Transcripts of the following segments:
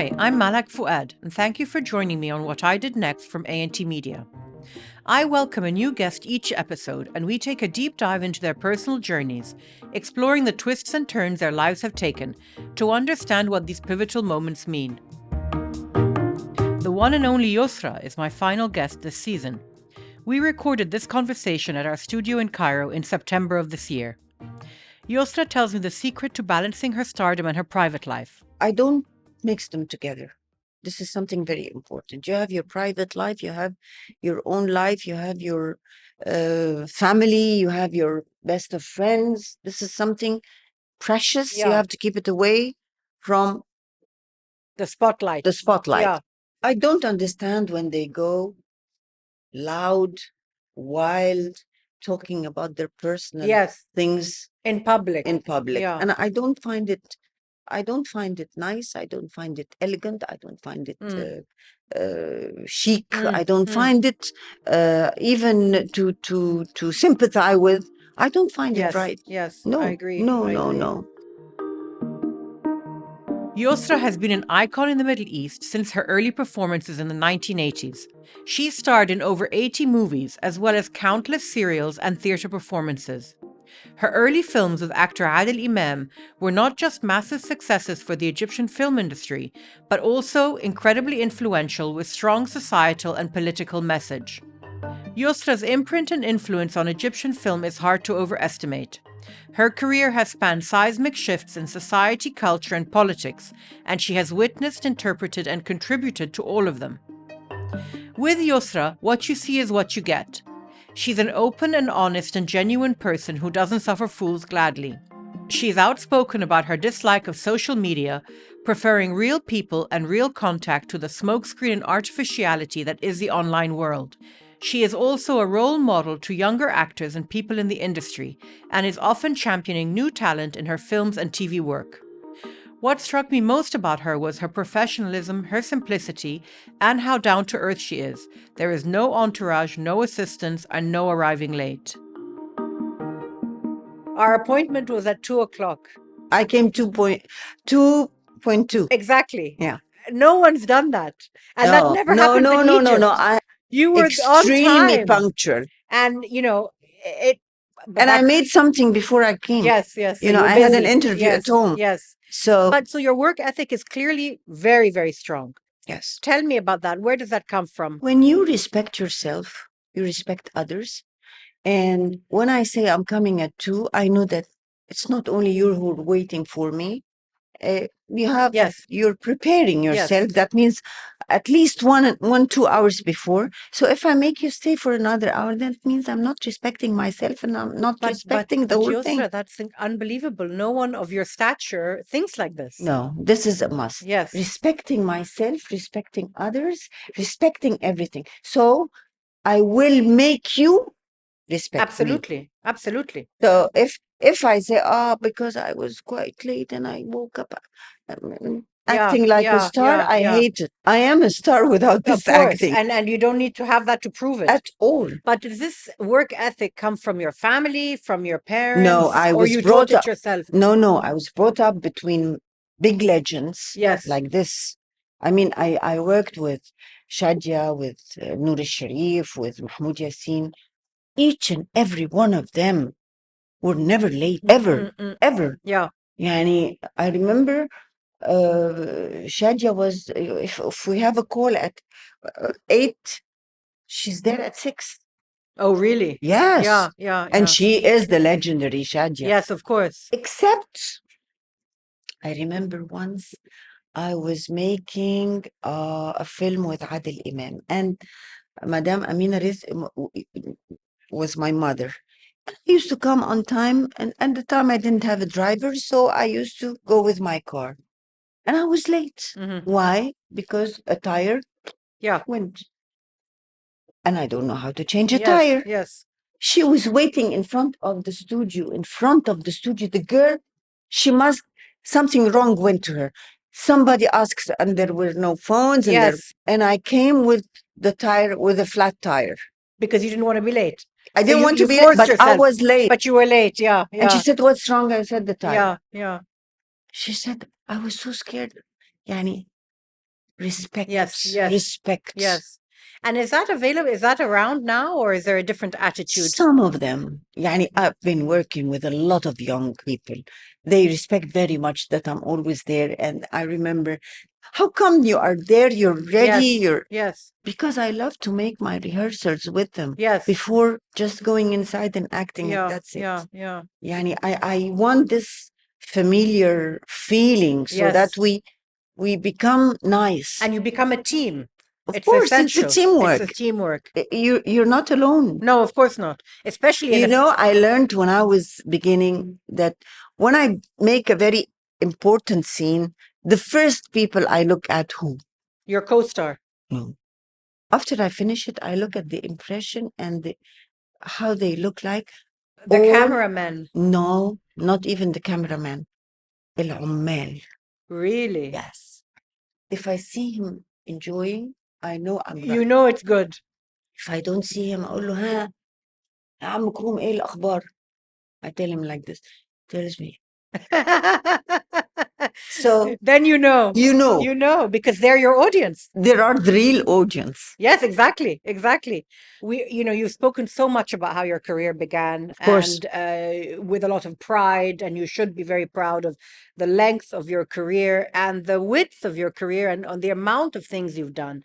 Hi, I'm Malak Fuad, and thank you for joining me on What I Did Next from A&T Media. I welcome a new guest each episode, and we take a deep dive into their personal journeys, exploring the twists and turns their lives have taken to understand what these pivotal moments mean. The one and only Youssra is my final guest this season. We recorded this conversation at our studio in Cairo in September of this year. Youssra tells me the secret to balancing her stardom and her private life. I don't mix them together. This is something very important. You have your private life, you have your own life, you have your family, you have your best of friends. This is something precious. You Yeah. have to keep it away from The spotlight. the spotlight. Yeah. I don't understand when they go loud, wild, talking about their personal Yes. things In public. Yeah. And I don't find it nice. I don't find it elegant. I don't find it chic. I don't find it even to sympathize with. I don't find it right. Yes, No, I agree. no, I no, agree. no. Youssra has been an icon in the Middle East since her early performances in the 1980s. She starred in over 80 movies, as well as countless serials and theatre performances. Her early films with actor Adil Imam were not just massive successes for the Egyptian film industry, but also incredibly influential with strong societal and political message. Youssra's imprint and influence on Egyptian film is hard to overestimate. Her career has spanned seismic shifts in society, culture, and politics, and she has witnessed, interpreted, and contributed to all of them. With Youssra, what you see is what you get. She's an open and honest and genuine person who doesn't suffer fools gladly. She's outspoken about her dislike of social media, preferring real people and real contact to the smokescreen and artificiality that is the online world. She is also a role model to younger actors and people in the industry, and is often championing new talent in her films and TV work. What struck me most about her was her professionalism, her simplicity, and how down to earth she is. There is no entourage, no assistance, and no arriving late. Our appointment was at 2:00. I came 2.2. Exactly. Yeah. No one's done that. And that never happened in Egypt. You were on Extremely time. punctual. And, I made something before I came. Yes. I you were had an busy. interview Yes, at home. Yes. So, But so your work ethic is clearly very, very strong. yes. Tell me about that. Where does that come from? When you respect yourself, you respect others. And when I say I'm coming at 2, I know that it's not only you who are waiting for me. You're preparing yourself. That means at least 2 hours before. So if I make you stay for another hour, that means I'm not respecting myself and I'm not respecting the whole thing. Youssra, that's unbelievable. No one of your stature thinks like this. No, this is a must. Yes. Respecting myself, respecting others, respecting everything. So I will make you respect me. Absolutely. So if I say, because I was quite late and I woke up acting like a star, I hate it. I am a star without this acting. And you don't need to have that to prove it. At all. But does this work ethic come from your family, from your parents? No, I was or you brought taught up it yourself? No, I was brought up between big legends. Yes. Like this. I mean, I worked with Shadia, with Noor al-Sharif, with Mahmoud Yassin. Each and every one of them were never late, ever. Yeah. Yani, I remember Shadia was, if we have a call at 8, she's there at 6. Oh, really? Yes. Yeah. And she is the legendary Shadia. Yes, of course. Except, I remember once I was making a film with Adil Imam, and Madame Amina Riz was my mother. I used to come on time, and at the time I didn't have a driver, so I used to go with my car. And I was late. Why? Because a tire went. And I don't know how to change a tire. Yes. She was waiting in front of the studio. The girl, something wrong went to her. Somebody asks, and there were no phones. And I came with the tire, with a flat tire. Because you didn't want to be late. I didn't want to be late, but I was late. But you were late, yeah. And she said, what's wrong? I said, the tire. Yeah. She said, I was so scared. Yani, Respect. Yes, yes, Respect. yes. And is that available? Is that around now, or is there a different attitude? Some of them, yani, I've been working with a lot of young people. They respect very much that I'm always there. And I remember, how come you are there? You're ready. Yes, yes, Because I love to make my rehearsals with them yes. before just going inside and acting, and Yeah, that's it. yeah. Yani, I want this familiar feeling so that Yes. we become nice. And you become a team. Of It's course, it's a essential. teamwork. It's a teamwork. You're not alone. No, of course not. Especially in You know, I learned when I was beginning that when I make a very important scene, the first people I look at who? your co-star. No. After I finish it, I look at the impression and how they look like. The All- cameraman. No, not even the cameraman. العمال. Really? Yes. If I see him enjoying, I know I'm You right. know it's good. If I don't see him, أقول له ها يا عم كروم إيه الأخبار? I tell him like this. Tells me. So then you know. you know You know, because they're your audience. there are the real audience. Yes, exactly. Exactly. You've spoken so much about how your career began, course. and with a lot of pride, and you should be very proud of the length of your career and the width of your career and on the amount of things you've done.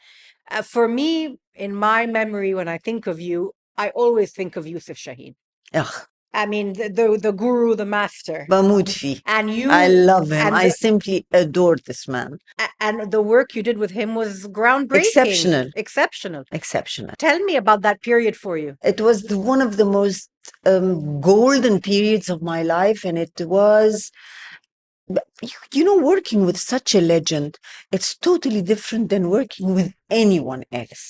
For me, in my memory, when I think of you, I always think of Yusuf Shaheen. Ugh, I mean, the guru, the master. بموت فيه. And you, I love him. and I the- simply adore this man. and the work you did with him was groundbreaking. Exceptional. Exceptional. Exceptional. Tell me about that period for you. It was one of the most golden periods of my life, and it was, working with such a legend, it's totally different than working with anyone else.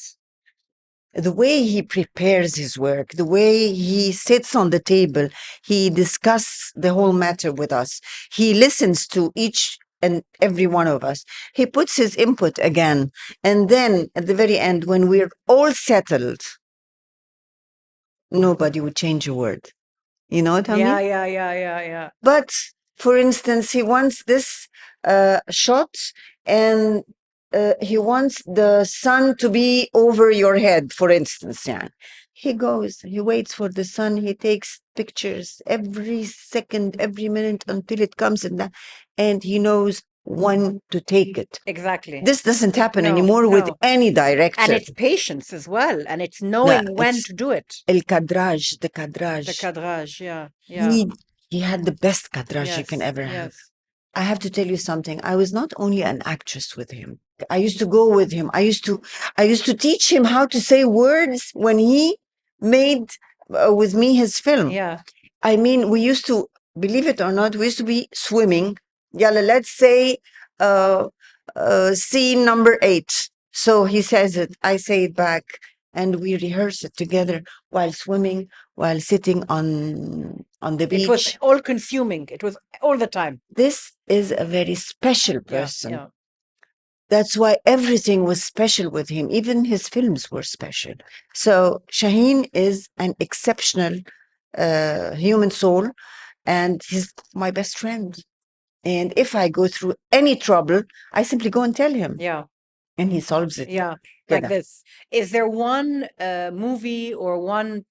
The way he prepares his work, the way he sits on the table, he discusses the whole matter with us. He listens to each and every one of us. He puts his input again. And then at the very end, when we're all settled, nobody would change a word. You know what I mean? Yeah. But for instance, he wants this shot, and he wants the sun to be over your head, for instance. Yeah. He goes, he waits for the sun, he takes pictures every second, every minute until it comes in that, and he knows when to take it. Exactly. This doesn't happen No, anymore with no. any director. And it's patience as well, and it's knowing when it's to do it. the cadrage. The cadrage, yeah. He had the best cadrage you can ever have. Yes. I have to tell you something. I was not only an actress with him. I used to go with him. I used to teach him how to say words when he made with me his film. Yeah. I mean, we used to, believe it or not, we used to be swimming. Yalla, let's say scene number 8. So he says it, I say it back, and we rehearse it together while swimming, while sitting on the beach. It was all consuming. It was all the time. This is a very special person. Yeah. That's why everything was special with him. Even his films were special. So Shaheen is an exceptional human soul, and he's my best friend. And if I go through any trouble, I simply go and tell him. Yeah. And he solves it. Yeah. Like this. Is there one movie or one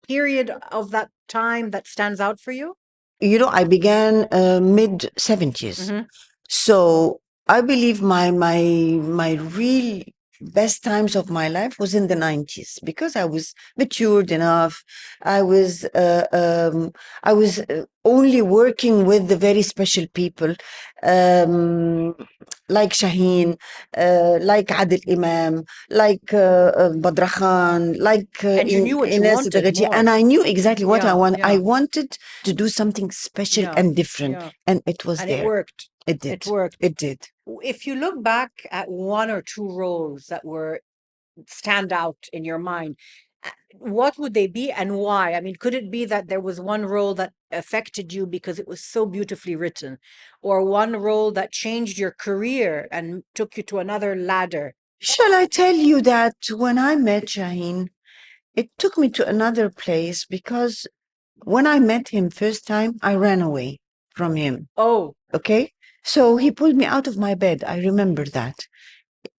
period of that time that stands out for you? I began mid 70s. Mm-hmm. So I believe my real best times of my life was in the 90s, because I was matured enough. I was only working with the very special people, like Shaheen, like Adil Imam, like Badra Khan, like And you knew what you Ines wanted Daghaji. more. And I knew exactly what I want. Yeah. I wanted to do something special and different. And it was And there. it worked. It did. It worked. It did. If you look back at one or two roles that were stand out in your mind, what would they be and why? I mean, could it be that there was one role that affected you because it was so beautifully written, or one role that changed your career and took you to another ladder? Shall I tell you that when I met Shaheen, it took me to another place, because when I met him first time, I ran away from him. Oh, Okay? So he pulled me out of my bed. I remember that.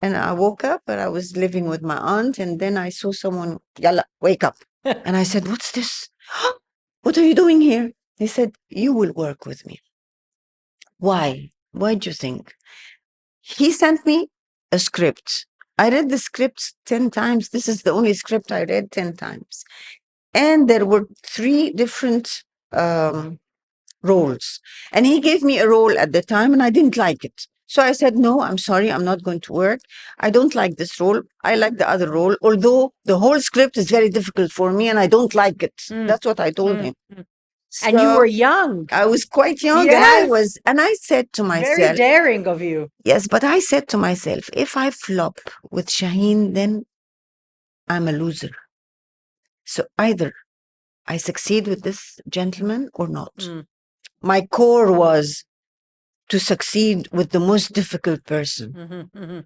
And I woke up and I was living with my aunt, and then I saw someone, Yalla, wake up. And I said, what's this? What are you doing here? He said, you will work with me. Why? Why do you think? He sent me a script. I read the script 10 times. This is the only script I read 10 times. And there were 3 different roles. And he gave me a role at the time, and I didn't like it. So I said, no, I'm sorry, I'm not going to work. I don't like this role. I like the other role, although the whole script is very difficult for me and I don't like it. That's what I told him. And you So were young. I was quite young, Yes. and I said to Very myself, daring of you. yes, but I said to myself, if I flop with Shaheen, then I'm a loser. So either I succeed with this gentleman or not. My core was to succeed with the most difficult person.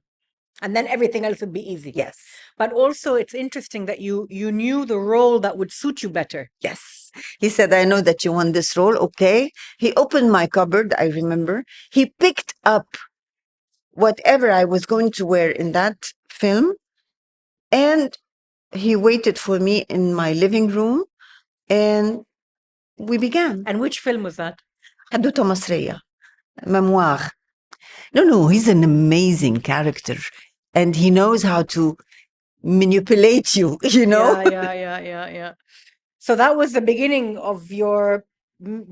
And then everything else would be easy. Yes. But also it's interesting that you knew the role that would suit you better. Yes. He said, I know that you want this role. Okay. He opened my cupboard, I remember. He picked up whatever I was going to wear in that film, and he waited for me in my living room, and we began. And which film was that? حدوتة مصرية, memoir. No, he's an amazing character, and he knows how to manipulate you, you know? Yeah. So that was the beginning of your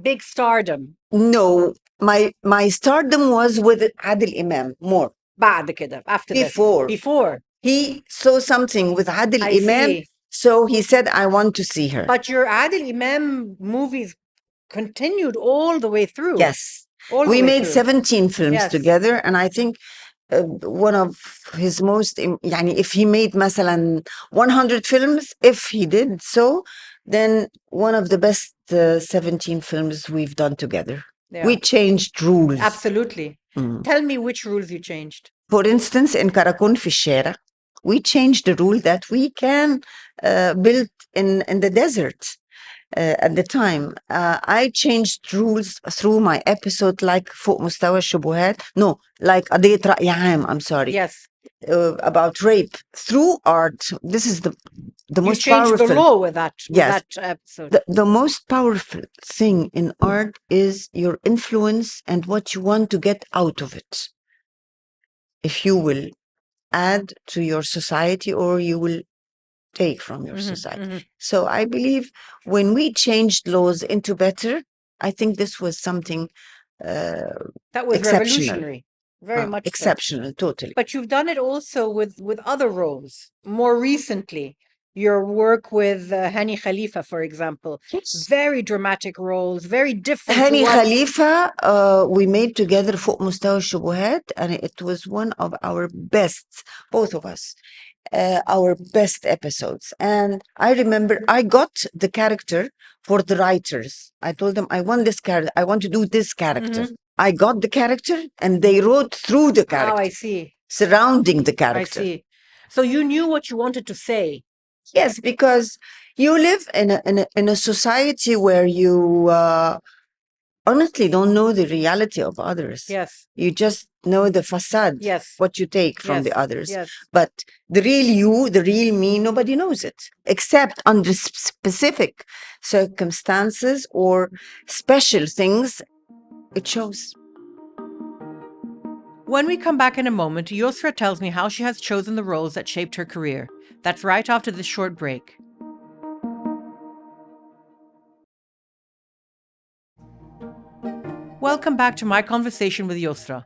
big stardom. No, my stardom was with Adil Imam more. بعد كده, after Before. this. Before. He saw something with Adil I Imam, see. so he said, I want to see her. But your Adil Imam movies continued all the way through. Yes. All the We way made through. 17 films Yes. together, and I think one of his most, يعني if he made مثلا 100 films, if he did so, then one of the best 17 films we've done together. Yeah. We changed rules. Absolutely. Tell me which rules you changed. For instance, in كراكون في الشارع, we changed the rule that we can build in the desert. At the time, I changed rules through my episode, like فوق مستوى الشبهات. No, like قضية رأي عام, I'm sorry. Yes. About rape through art. This is the You most changed powerful. the law with that, Yes. episode. The most powerful thing in art is your influence and what you want to get out of it. If you will add to your society or you will take from your society. So I believe when we changed laws into better, I think this was something that was exceptional. Revolutionary. Very much exceptional, so. Totally. But you've done it also with other roles. More recently, your work with Hani Khalifa, for example. Yes. Very dramatic roles, very different. Hani Khalifa, we made together فوق مستوى الشبهات, and it was one of our best, both of us, our best episodes. And I remember I got the character for the writers. I told them, I want this character. I want to do this character. I got the character, and they wrote through the character. Oh, I see. Surrounding the character. I see. So you knew what you wanted to say. Yes, because you live in a society where you honestly don't know the reality of others. Yes. You just know the facade. Yes. What you take from the others. Yes. But the real you, the real me, nobody knows it, except under specific circumstances or special things, it shows. When we come back in a moment, Youssra tells me how she has chosen the roles that shaped her career. That's right after this short break. Welcome back to my conversation with Youssra.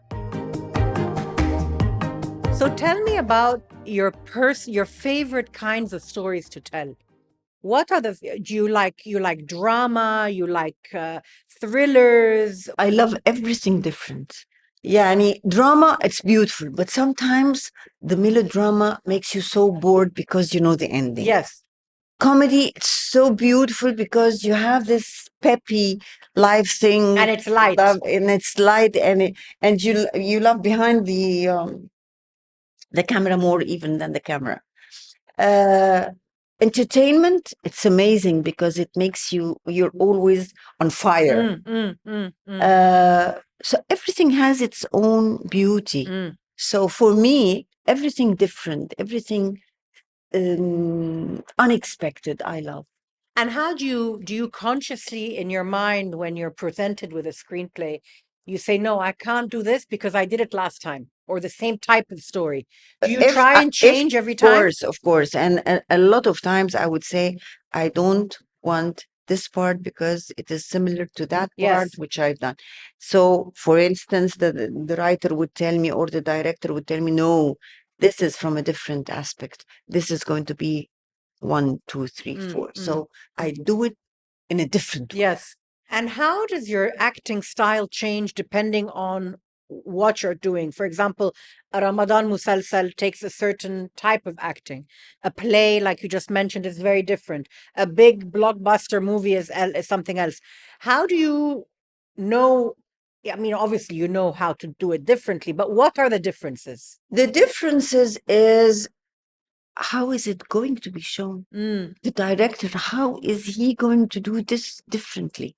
So tell me about your favorite kinds of stories to tell. What are do you like drama? You like thrillers? I love everything different. Yani drama, it's beautiful, but sometimes the melodrama makes you so bored because you know the ending. Yes. Comedy, it's so beautiful because you have this peppy live thing, and it's light, and you love behind the camera more even than the camera. Entertainment, it's amazing because it makes you're always on fire. So everything has its own beauty. So for me, everything different, everything unexpected. I love. And how do you consciously in your mind, when you're presented with a screenplay, you say, no, I can't do this because I did it last time, or the same type of story? Do you try and If change every time? of course, and a lot of times I would say I don't want this part because it is similar to that part Yes. which I've done. So, for instance, the writer would tell me, or the director would tell me, no, this is from a different aspect. This is going to be 1, 2, 3, 4. So I do it in a different way. Yes. And how does your acting style change depending on what you're doing? For example, a Ramadan Musalsal takes a certain type of acting. A play, like you just mentioned, is very different. A big blockbuster movie is something else. How do you know? I mean, obviously, you know how to do it differently, but what are the differences? The differences is how is it going to be shown? The director, how is he going to do this differently?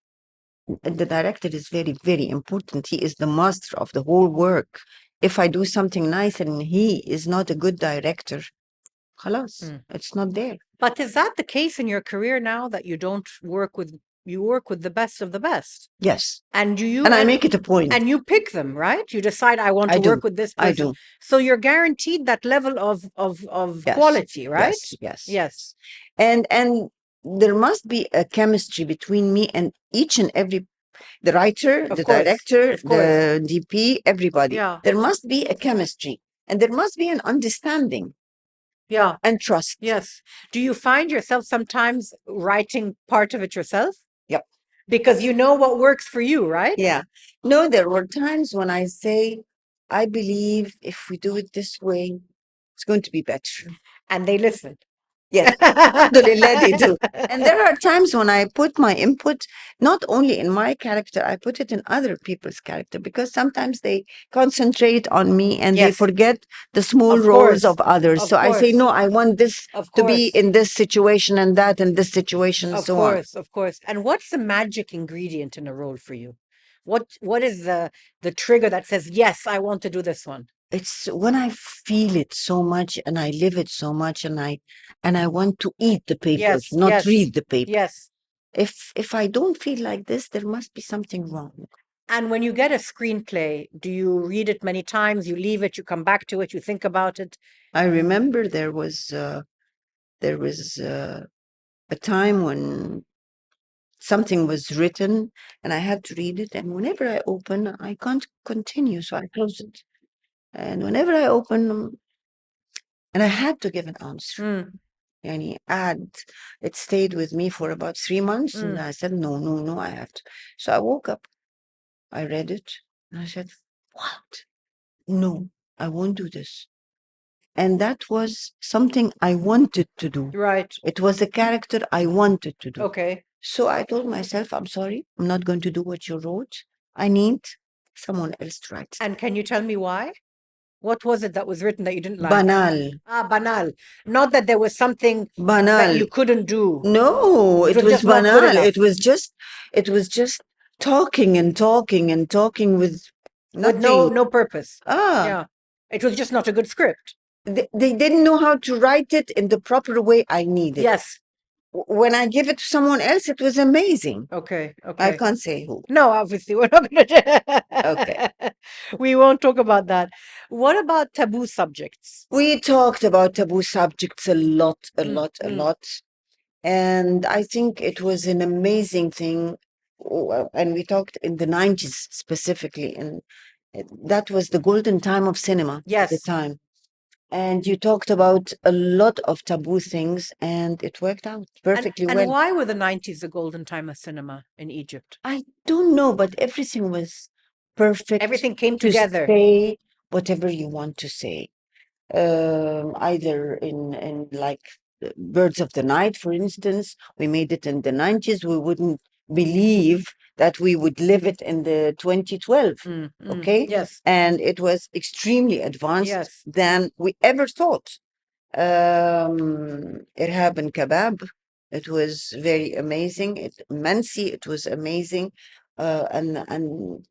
And the director is very, very important. He is the master of the whole work. If I do something nice and he is not a good director, خلاص, it's not there. But is that the case in your career now, that you don't work with, you work with the best of the best? Yes. And do you, And I make it a point. and you pick them, right? You decide, I want to work with this I person. do. So you're guaranteed that level of Yes. quality, right? Yes. Yes. Yes. And there must be a chemistry between me and each and every, the writer, Of the course, director, of course. the DP, everybody. Yeah. There must be a chemistry and there must be an understanding Yeah. and trust. Yes. Do you find yourself sometimes writing part of it yourself? Yep. Because you know what works for you, right? Yeah. No, there were times when I say, I believe if we do it this way, it's going to be better. And they listen. Yes, alhamdulillah, they do. And there are times when I put my input, not only in my character, I put it in other people's character because sometimes they concentrate on me and they Yes. forget the small Of roles course. of others. Of So I say, course. no, I want this Of to be course. in this situation and that in this situation, and Of so on. course, of course. And what's the magic ingredient in a role for you? What is the trigger that says, yes, I want to do this one? It's when I feel it so much and I live it so much and I want to eat the paper, Yes, not yes, read the paper. yes. If I don't feel like this, there must be something wrong. And when you get a screenplay, do you read it many times? You leave it, you come back to it, you think about it? I remember there was a time when something was written and I had to read it, and whenever I open, I can't continue, so I close it. And whenever I open, and I had to give an answer. Yani it stayed with me for about 3 months, and I said, no, no, no, I have to. So I woke up, I read it, and I said, what? No, I won't do this. And that was something I wanted to do. Right. It was a character I wanted to do. Okay. So I told myself, I'm sorry, I'm not going to do what you wrote. I need someone else to write. And can you tell me why? What was it that was written that you didn't like? Banal. Banal. Not that there was something that Banal. you couldn't do. No, It it was was just not good banal. enough. It was just talking and talking and talking with With nothing. no purpose. Ah, Yeah. It was just not a good script. they didn't know how to write it in the proper way I needed. Yes. When I give it to someone else, it was amazing. Okay. I Okay. can't say who. No, obviously we're not gonna. Okay. We won't talk about that. What about taboo subjects? We talked about taboo subjects a lot, a lot. And I think it was an amazing thing. And we talked in the 90s specifically. And that was the golden time of cinema at the Yes. time. And you talked about a lot of taboo things, and it worked out perfectly And well. why were the 90s the golden time of cinema in Egypt? I don't know, but everything was perfect. Everything came to together. say whatever you want to say. Either in like Birds of the Night, for instance, we made it in the 90s. We wouldn't believe that we would live it in the 2012. Okay. Yes. And it was extremely advanced Yes. than we ever thought. Irhab and Kebab, it was very amazing. Mansi, it was amazing. And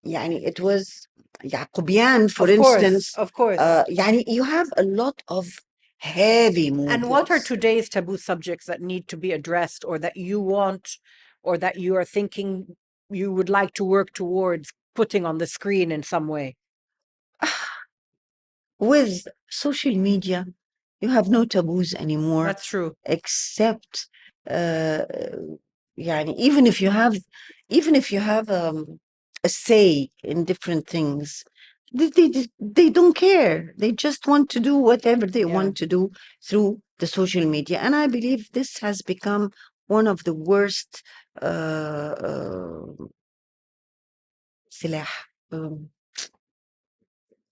يعني it was يعقوبيان, for Of course, instance. of course. يعني you have a lot of heavy And what are movies. today's taboo subjects that need to be addressed, or that you want, or that you are thinking you would like to work towards putting on the screen in some way? With social media, you have no taboos anymore, That's true. except يعني even if you have a say in different things, they don't care. They just want to do whatever they Yeah. want to do through the social media. And I believe this has become one of the worst سلاح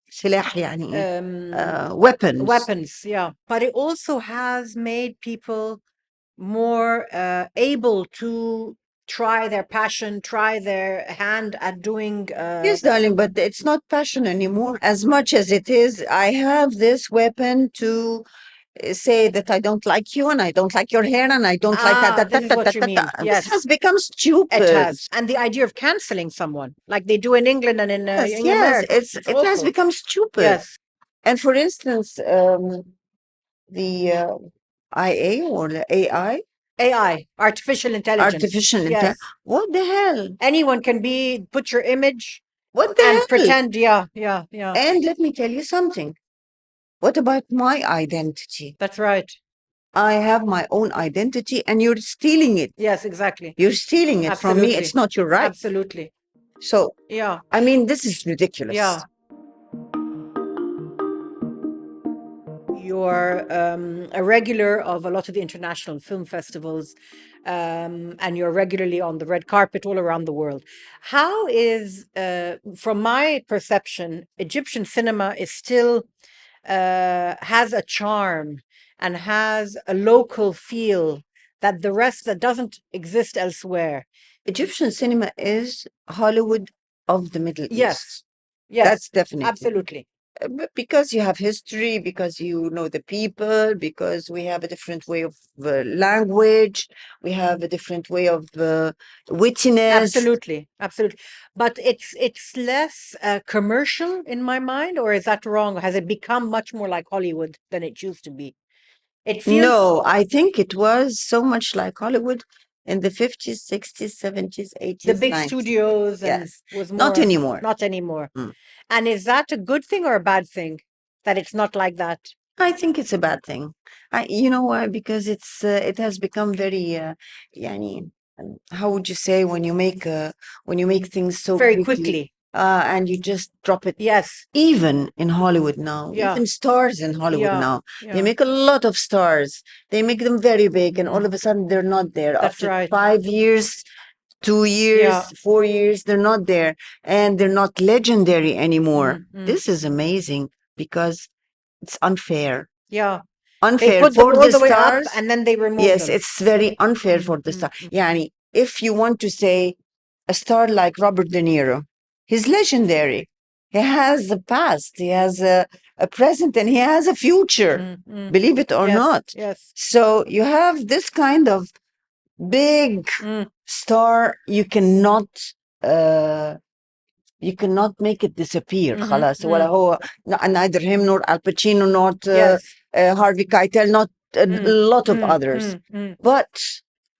سلاح يعني إيه؟ weapons. Weapons, yeah. But it also has made people more able to try their passion, try their hand at doing. Yes, darling, but it's not passion anymore as much as it is. I have this weapon to say that I don't like you and I don't like your hair and I don't like that. This is what you mean. This Yes, has become it stupid. has. And the idea of canceling someone, like they do in England and in Yes, America, it has awful. become stupid. Yes, And for instance, the IA or the AI, artificial intelligence. artificial Yes. intelligence. What the hell? Anyone can put your image What the and hell? pretend. Yeah. And let me tell you something. What about my identity? That's right. I have my own identity and you're stealing it. Yes, exactly. You're stealing it from me. Absolutely. It's not your right. Absolutely. So, Yeah. I mean, this is ridiculous. Yeah. You're a regular of a lot of the international film festivals, and you're regularly on the red carpet all around the world. How is, from my perception, Egyptian cinema is still has a charm and has a local feel that the rest that doesn't exist elsewhere. Egyptian cinema is Hollywood of the Middle Yes. East. Yes. That's definitely. Absolutely. But because you have history, because you know the people, because we have a different way of language, we have a different way of wittiness. Absolutely. But it's less commercial in my mind, or is that wrong? Has it become much more like Hollywood than it used to be? It feels No, I think it was so much like Hollywood in the 50s, 60s, 70s, 80s, the big 90s. studios and Yes. was more Not anymore. Not anymore. Mm. And is that a good thing or a bad thing that it's not like that? I think it's a bad thing. You know why? Because it has become very يعني, how would you say when you make things so Very quickly. and you just drop it. Yes. Even in Hollywood now, Yeah. even stars in Hollywood Yeah. now, Yeah. they make a lot of stars. They make them very big, and all Mm. of a sudden they're not there. That's After right. 5 years, 2 years, Yeah. 4 years, they're not there, and they're not legendary anymore. Mm. This is amazing because it's unfair. Yeah. Unfair They put for them all the the way up stars. and then they remove Yes, them. it's very unfair for the star. Yani, if you want to say a star like Robert De Niro, he's legendary. He has a past, he has a present, and he has a future. Believe it or Yes, not. Yes. So you have this kind of big star. You cannot make it disappear. خلاص ولا هو neither him nor Al Pacino, not Yes. Harvey Keitel, not a lot of others. But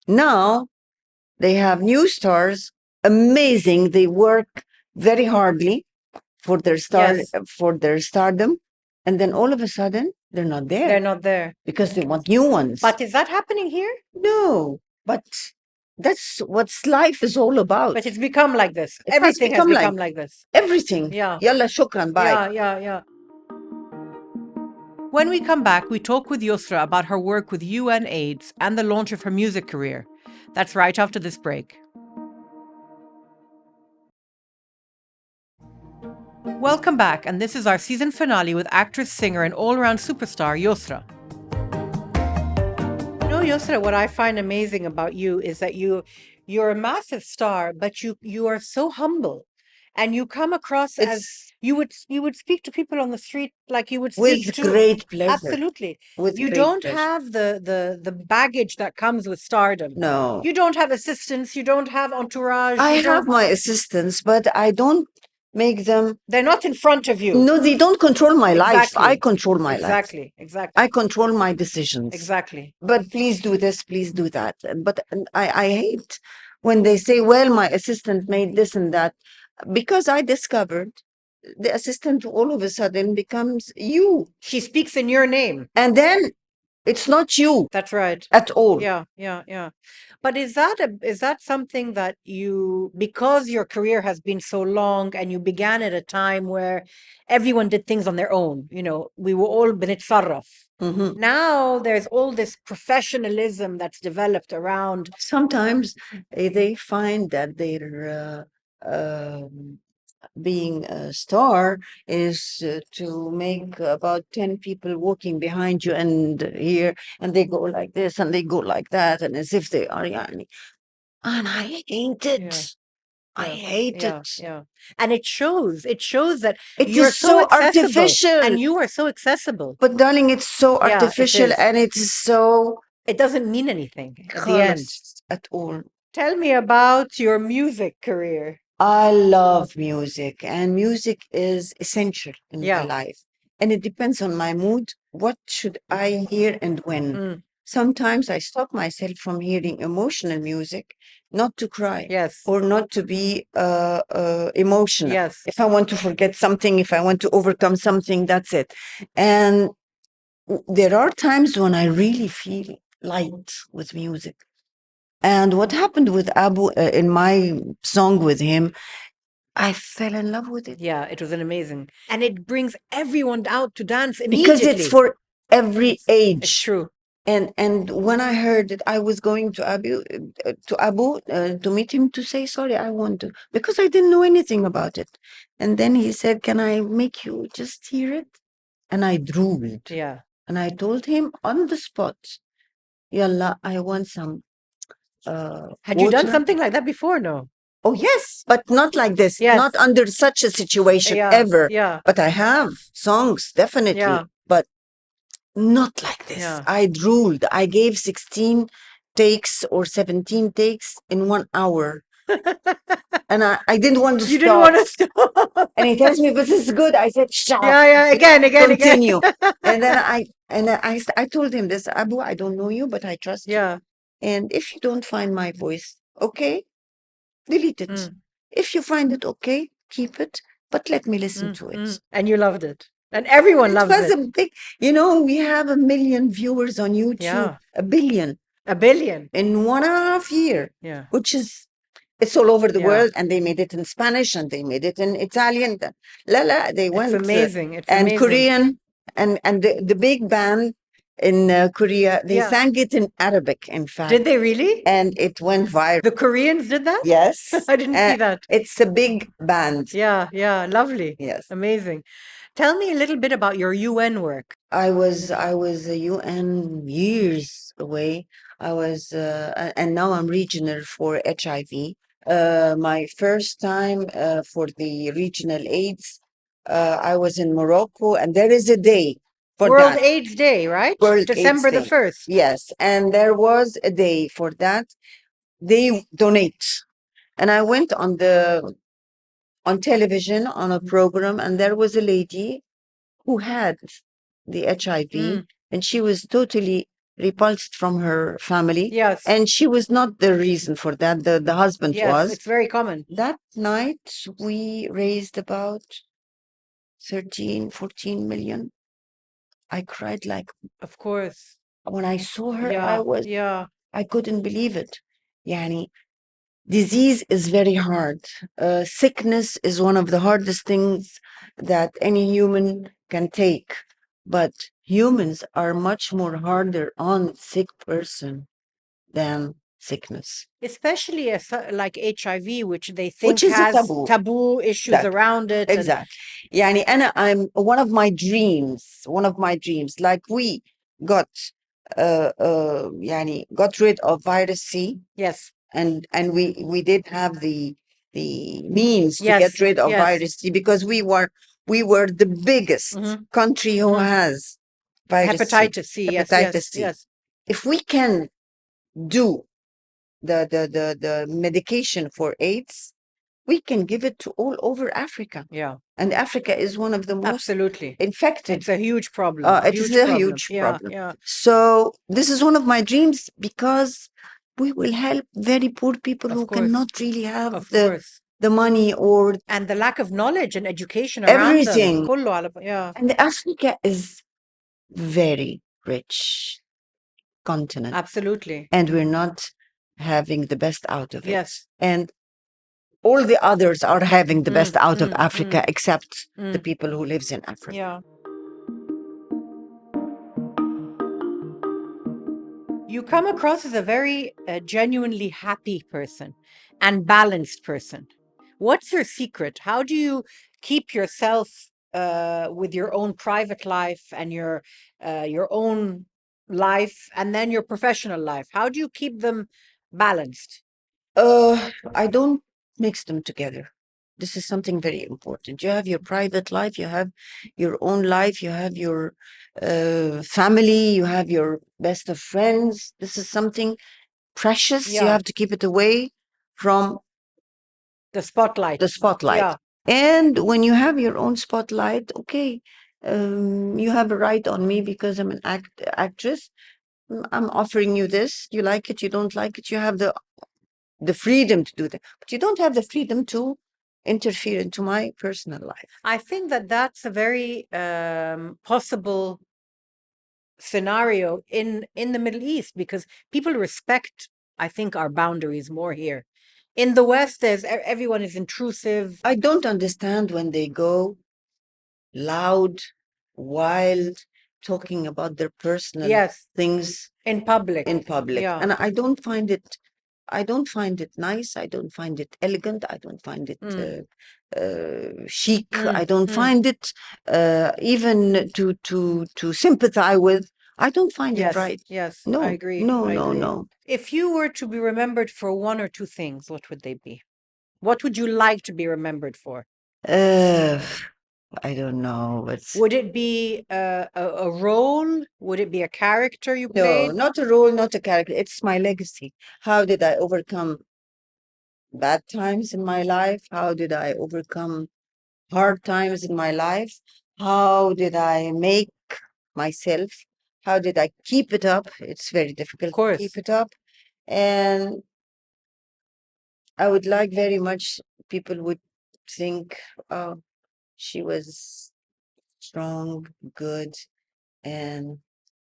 now they have new stars, amazing. They work very hardly for their Yes. for their stardom, and then all of a sudden they're not there They're not there. because they want new ones. But is that happening here? No, but that's what life is all about. But it's become like this. It has Everything has become become like this. Everything. Yeah. Yalla, shukran, bye. Yeah. When we come back, we talk with Youssra about her work with UN AIDS and the launch of her music career. That's right after this break. Welcome back, and this is our season finale with actress, singer, and all-around superstar Youssra. You know, Youssra, what I find amazing about you is that you're a massive star, but you are so humble. And you come across as It's you would speak to people on the street like you would speak with to great pleasure. absolutely. With You great don't pleasure. have the baggage that comes with stardom. No. You don't have assistants, you don't have entourage, I you have don't my assistants, but I don't make them. they're not in front of you. No, they don't control my life. I Exactly. control my life. Exactly. Exactly. I control my decisions. Exactly. But please do this, please do that. But I hate when they say, well, my assistant made this and that, because I discovered the assistant all of a sudden becomes you. She speaks in your name. And then it's not you That's right. at all. Yeah, yeah, yeah. But is that something that you, because your career has been so long and you began at a time where everyone did things on their own, you know, we were all بنتصرف. Mhm. Now there's all this professionalism that's developed around. Sometimes they find that their being a star is to make about 10 people walking behind you and here, and they go like this and they go like that, and as if they are yani. And I hate it. Yeah. I Yeah, hate yeah, it. yeah. And it shows. It shows that It you're is so so accessible, artificial. and you are so accessible. But darling, it's so Yeah, it artificial is. and it's so It doesn't mean anything at the end. خالص at all. Tell me about your music career. I love music, and music is essential in my Yeah. life. And it depends on my mood. What should I hear and when? Mm, Sometimes I stop myself from hearing emotional music, not to cry yes. or not to be emotional. Yes. If I want to forget something, if I want to overcome something, that's it. And there are times when I really feel light with music. And what happened with Abu in my song with him, I fell in love with it. Yeah, it was an amazing. And it brings everyone out to dance Because immediately. it's for every It's age. true. And when I heard it, I was going to Abu to meet him to say sorry. I want to, because I didn't know anything about it. And then he said, "Can I make you just hear it?" And I drooled. Yeah. And I told him on the spot, "Yalla, I want some." Had you done water." something like that before? No. Oh yes, but not like this. Yes. Not under such a situation Yeah. ever. Yeah. But I have songs definitely. Yeah. But not like this. Yeah. I drooled. I gave 16 takes or 17 takes in 1 hour. And I didn't want to You stop. didn't want to stop. And he tells me, "But this is good." I said, "Stop." Yeah, yeah, again, Continue. again. And then I told him this, "Abu, I don't know you, but I trust you. Yeah. And if you don't find my voice, okay, delete it. Mm, If you find it okay, keep it, but let me listen mm, to it." mm. And you loved it. And everyone It loves was it. a big, we have 1 million viewers on YouTube, Yeah. 1 billion A billion. in 1.5 years, Yeah. which is, it's all over the Yeah. world, and they made it in Spanish and they made it in Italian. They It's went amazing. It's and amazing. Korean, and the big band in Korea, they Yeah. sang it in Arabic, in fact. Did they really? And it went viral. The Koreans did that? Yes. I didn't see that. It's a big band. Yeah, yeah, lovely. Yes. Amazing. Tell me a little bit about your UN work. I was a UN years away. I was, and now I'm regional for HIV. My first time for the regional AIDS, I was in Morocco, and there is a day for World that. AIDS Day, right? World December AIDS the Day. 1st. Yes, and there was a day for that. They donate, and I went on television on a program, and there was a lady who had the HIV, Mm, and she was totally repulsed from her family. yes. And she was not the reason for that. The husband Yes, was. it's very common. That night, we raised about 13, 14 million. I cried like, Of course. when I saw her, Yeah, yeah. I couldn't believe it. Yani, disease is very hard. Sickness is one of the hardest things that any human can take. But humans are much more harder on sick person than sickness. Especially like HIV, which they think Which is a has taboo. taboo issues Exactly. around it. And Exactly. Yani, and I'm one of my dreams, like we got yani got rid of virus C, yes, and we did have the means to Yes, get rid of yes. virus C, because we were the biggest Mhm. country who Mhm. has virus C, Hepatitis C. Yes, hepatitis yes, C. yes. If we can do the medication for AIDS, we can give it to all over Africa. Yeah, And Africa is one of the most absolutely. infected. It's a huge problem. It is a huge Yeah, problem. yeah. So this is one of my dreams, because we will help very poor people Of who course. cannot really have Of the course. money or And the lack of knowledge and education around them. everything. Yeah, And Africa is very rich continent, absolutely. and we're not having the best out of it. Yes. And all the others are having the best out of mm, Africa, except the mm. people who lives in Africa. Yeah. You come across as a very genuinely happy person and balanced person. What's your secret? How do you keep yourself with your own private life and your own life and then your professional life? How do you keep them balanced? I don't mix them together. This is something very important. You have your private life, you have your own life, you have your family, you have your best of friends. This is something precious. You Yeah. have to keep it away from The spotlight. the spotlight. Yeah. And when you have your own spotlight, okay, you have a right on me because I'm an actress. I'm offering you this. You like it, you don't like it. You have the freedom to do that, but you don't have the freedom to interfere into my personal life. I think that that's a very possible scenario in the Middle East because people respect, I think, our boundaries more here. In the West, everyone is intrusive. I don't understand when they go loud, wild, talking about their personal Yes, things in public. in public. Yeah. And I don't find it nice. I don't find it elegant. I don't find it chic. I don't find it even to sympathize with. I don't find it Yes, right. yes, No, I agree. no, I no, agree. no. If you were to be remembered for one or two things, what would they be? What would you like to be remembered for? Uh, I don't know. Would it be a role? Would it be a character you No, played? not a role, not a character. It's my legacy. How did I overcome bad times in my life? How did I overcome hard times in my life? How did I make myself? How did I keep it up? It's very difficult to keep it up. And I would like very much people would think, oh, she was strong, good, and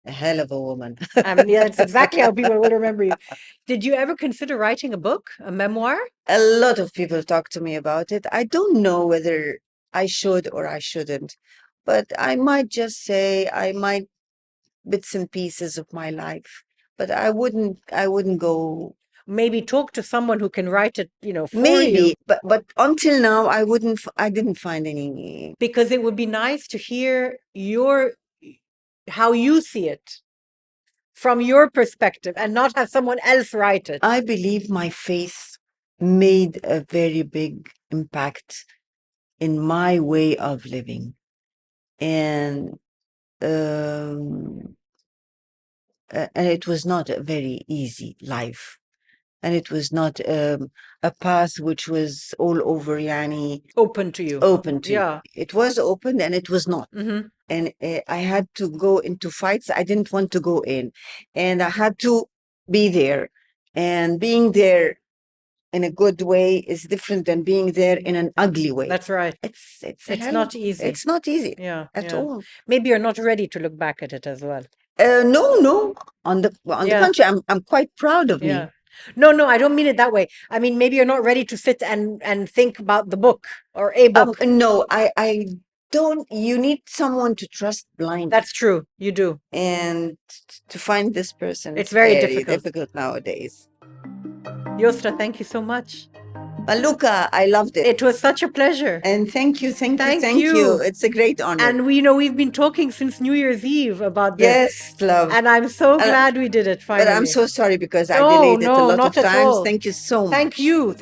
a hell of a woman. Yeah, that's exactly how people will remember you. Did you ever consider writing a book, a memoir? A lot of people talk to me about it. I don't know whether I should or I shouldn't, but I might just say I might bits and pieces of my life, but I wouldn't go. Maybe talk to someone who can write it, for you. Maybe, but until now I didn't find any. Because it would be nice to hear how you see it from your perspective and not have someone else write it. I believe my faith made a very big impact in my way of living. And and it was not a very easy life. And it was not a path which was all over, yani, Open to you. open to Yeah. it was open and it was not. And I had to go into fights I didn't want to go in, and I had to be there. And being there in a good way is different than being there in an ugly way. That's right. It's It's not easy. It's not easy Yeah. at all. Maybe you're not ready to look back at it as well. No. On the contrary, I'm quite proud of me. No, I don't mean it that way. I mean, maybe you're not ready to sit and think about the book or a book. No, I don't. You need someone to trust blindly. That's true. You do. And to find this person, It's very difficult nowadays. Youssra, thank you so much. Maluka, I loved it. It was such a pleasure. And thank you. Thank you. you. It's a great honor. And we've been talking since New Year's Eve about this. Yes, love. And I'm so glad we did it finally. But I'm so sorry because I No, delayed it a lot not of at times. all. Thank you so much. Thank you.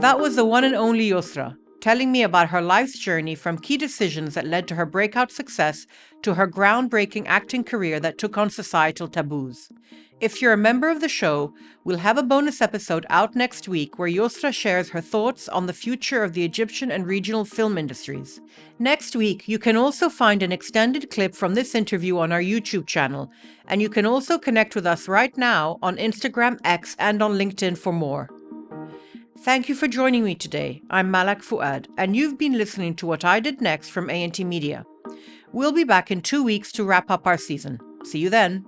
That was the one and only Youssra, telling me about her life's journey from key decisions that led to her breakout success to her groundbreaking acting career that took on societal taboos. If you're a member of the show, we'll have a bonus episode out next week where Youssra shares her thoughts on the future of the Egyptian and regional film industries. Next week, you can also find an extended clip from this interview on our YouTube channel, and you can also connect with us right now on Instagram, X, and on LinkedIn for more. Thank you for joining me today. I'm Malak Fuad, and you've been listening to What I Did Next from A&T Media. We'll be back in 2 weeks to wrap up our season. See you then.